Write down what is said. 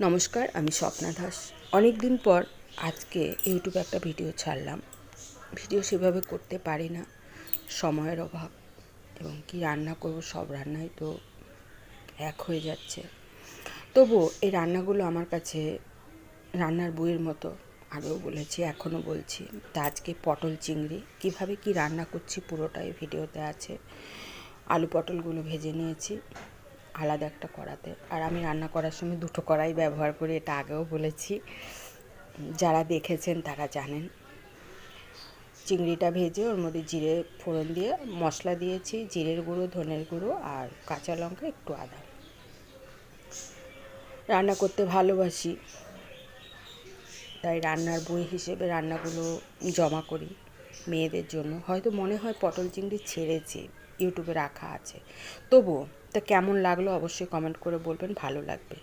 নমস্কার, আমি স্বপ্না দাস। অনেক দিন পর আজকে ইউটিউবে একটা ভিডিও ছাড়লাম। ভিডিও সেভাবে করতে পারি না, সময়ের অভাব, এবং কি রান্না করব, সব রান্নাই তো এক হয়ে যাচ্ছে। তবুও এই রান্নাগুলো আমার কাছে রান্নার বইয়ের মতো, আগেও বলেছি, এখনও বলছি। তা আজকে পটল চিংড়ি কীভাবে কি রান্না করছি পুরোটাই ভিডিওতে আছে। আলু পটলগুলো ভেজে নিয়েছি আলাদা একটা কড়াতে। আর আমি রান্না করার সময় দুটো কড়াই ব্যবহার করি, এটা আগেও বলেছি, যারা দেখেছেন তারা জানেন। চিংড়িটা ভেজে ওর মধ্যে জিরে ফোড়ন দিয়ে মশলা দিয়েছি, জিরের গুঁড়ো, ধনের গুঁড়ো আর কাঁচা লঙ্কা, একটু আদা। রান্না করতে ভালোবাসি, তাই রান্নার বই হিসেবে রান্নাগুলো জমা করি মেয়েদের জন্য। হয়তো মনে হয় পটল চিংড়ি ছেড়েছি, ইউটিউবে রাখা আছে, তবুও তা কেমন লাগলো অবশ্যই কমেন্ট করে বলবেন, ভালো লাগবে।